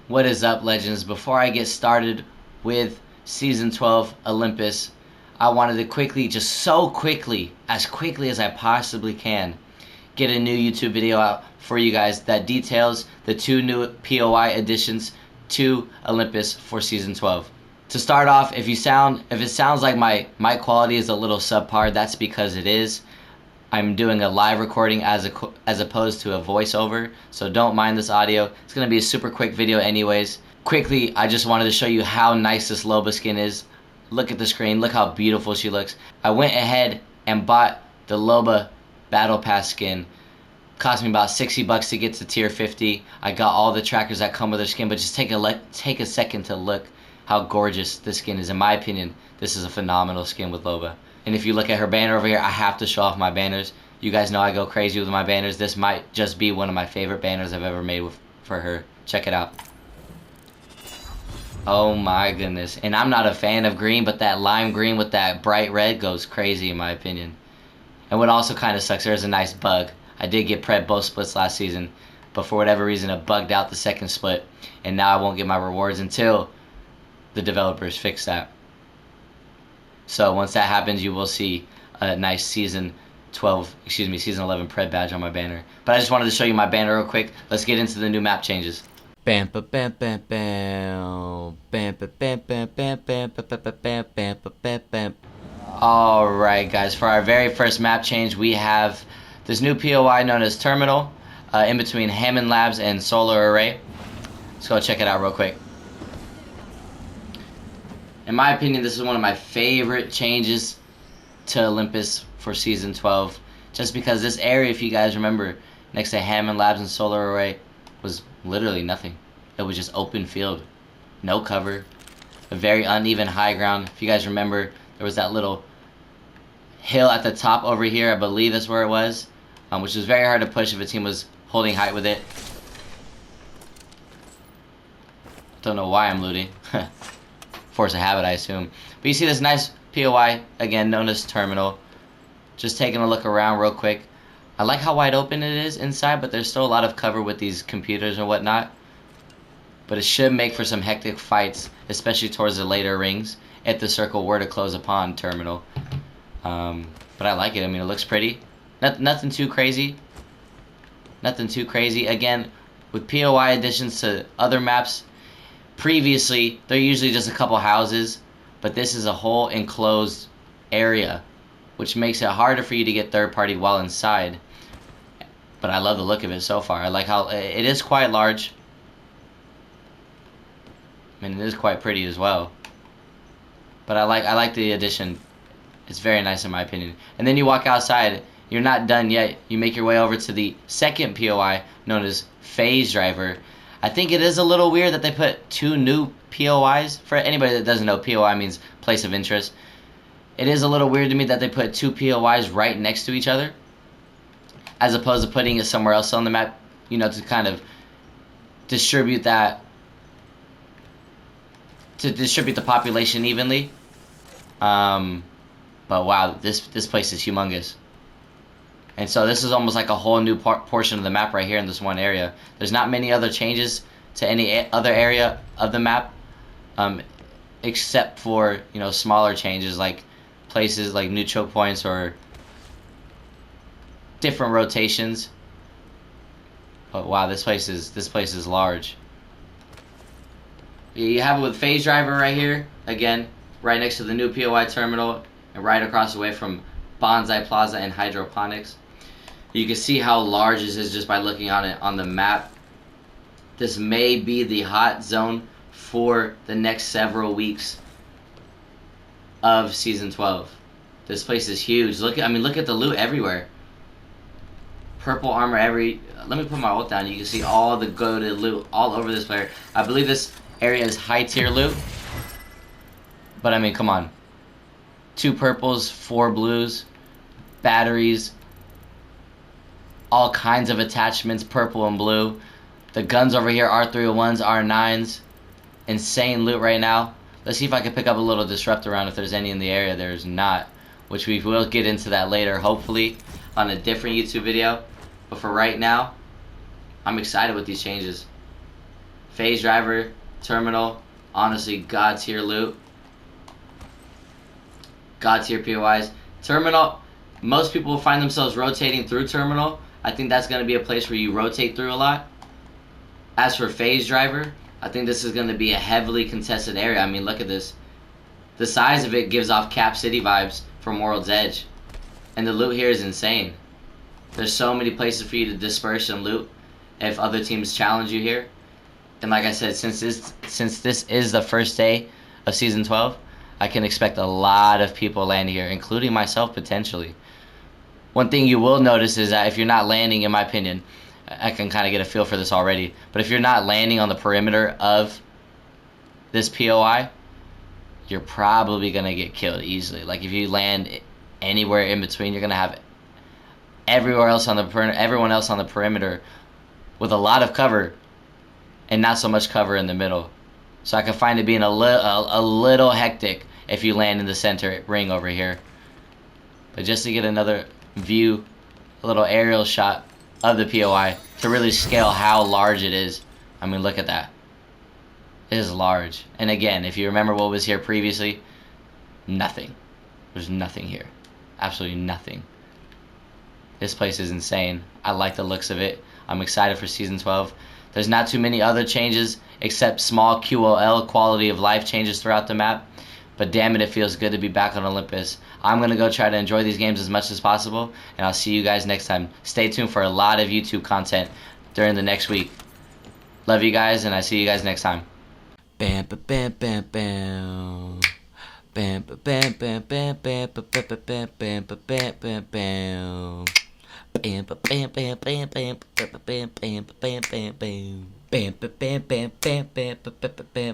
What is up, legends? Before I get started with Season 12 Olympus, I wanted to quickly, as quickly as I possibly can, get a new YouTube video out for you guys that details the 2 new POI additions to Olympus for Season 12. To start off, if it sounds like my mic quality is a little subpar, that's because it is. I'm doing a live recording as opposed to a voiceover, so don't mind this audio. It's going to be a super quick video anyways. Quickly, I just wanted to show you how nice this LOBA skin is. Look at the screen, look how beautiful she looks. I went ahead and bought the LOBA Battle Pass skin. Cost me about 60 bucks to get to tier 50. I got all the trackers that come with her skin, but just take a second to look how gorgeous this skin is. In my opinion, this is a phenomenal skin with LOBA. And if you look at her banner over here, I have to show off my banners. You guys know I go crazy with my banners. This might just be one of my favorite banners I've ever made for her. Check it out. Oh my goodness. And I'm not a fan of green, but that lime green with that bright red goes crazy in my opinion. And what also kind of sucks, there's a nice bug. I did get pred both splits last season, but for whatever reason it bugged out the second split, and now I won't get my rewards until the developers fix that. So once that happens, you will see a nice season 11 pred badge on my banner. But I just wanted to show you my banner real quick. Let's get into the new map changes. Bam ba bam bam bam bam ba bam bam bam bam ba ba bam bam ba bam bam. Alright guys, for our very first map change we have this new POI known as Terminal, in between Hammond Labs and Solar Array. Let's go check it out real quick. In my opinion, this is one of my favorite changes to Olympus for Season 12. Just because this area, if you guys remember, next to Hammond Labs and Solar Array, was literally nothing. It was just open field. No cover. A very uneven high ground. If you guys remember, there was that little hill at the top over here. I believe that's where it was. Which was very hard to push if a team was holding height with it. Don't know why I'm looting. Force of habit, I assume. But you see this nice POI, again, known as Terminal. Just taking a look around real quick. I like how wide open it is inside, but there's still a lot of cover with these computers and whatnot. But it should make for some hectic fights, especially towards the later rings, if the circle were to close upon Terminal. But I like it. I mean, it looks pretty. Nothing too crazy. Nothing too crazy. Again, with POI additions to other maps, previously, they're usually just a couple houses, but this is a whole enclosed area, which makes it harder for you to get third party while inside. But I love the look of it so far. I like how it is quite large. I mean, it is quite pretty as well. But I like the addition. It's very nice in my opinion. And then you walk outside. You're not done yet. You make your way over to the second POI known as Phase Driver. I think it is a little weird that they put 2 new POIs. For anybody that doesn't know, POI means place of interest. It is a little weird to me that they put 2 POIs right next to each other, as opposed to putting it somewhere else on the map, you know, to kind of distribute that, to distribute the population evenly. But wow, this place is humongous. And so this is almost like a whole new portion of the map right here in this one area. There's not many other changes to any other area of the map, except for, you know, smaller changes like places like new choke points or different rotations. But wow, this place is large. You have it with Phase Driver right here, again, right next to the new POI terminal and right across the way from Bonsai Plaza and Hydroponics. You can see how large this is just by looking on it on the map. This may be the hot zone for the next several weeks of Season 12. This place is huge. Look at the loot everywhere. Purple armor let me put my ult down. You can see all the goated loot all over this player. I believe this area is high tier loot. But I mean, come on. 2 purples, 4 blues, batteries, all kinds of attachments, purple and blue. The guns over here, R301s, R9s. Insane loot right now. Let's see if I can pick up a little disrupt around if there's any in the area. There's not, which we will get into that later, hopefully, on a different YouTube video. But for right now, I'm excited with these changes. Phase driver, terminal, honestly, god tier loot. God tier POIs. Terminal, most people will find themselves rotating through terminal. I think that's going to be a place where you rotate through a lot. As for phase driver, I think this is going to be a heavily contested area. I mean, look at this. The size of it gives off Cap City vibes from World's Edge. And the loot here is insane. There's so many places for you to disperse and loot if other teams challenge you here. And like I said, since this is the first day of Season 12, I can expect a lot of people landing here, including myself potentially. One thing you will notice is that if you're not landing, in my opinion, I can kind of get a feel for this already, but if you're not landing on the perimeter of this POI, you're probably going to get killed easily. Like if you land anywhere in between, you're going to have everyone else on the perimeter with a lot of cover and not so much cover in the middle. So I can find it being a little hectic if you land in the center ring over here. But just to get another view, a little aerial shot of the POI to really scale how large it is. I mean, look at that. It is large. And again, if you remember what was here previously, nothing. There's nothing here. Absolutely nothing. This place is insane. I like the looks of it. I'm excited for Season 12. There's not too many other changes except small QOL, quality of life changes throughout the map. But damn it, it feels good to be back on Olympus. I'm going to go try to enjoy these games as much as possible, and I'll see you guys next time. Stay tuned for a lot of YouTube content during the next week. Love you guys, and I see you guys next time. Bam, bam, bam, bam. Bam, bam, bam, bam, bam, bam, bam, bam, bam, bam, bam. Bam, bam, bam, bam, bam, bam, bam, bam, bam, bam, bam. Bam, bam, bam, bam, bam, bam, bam, bam.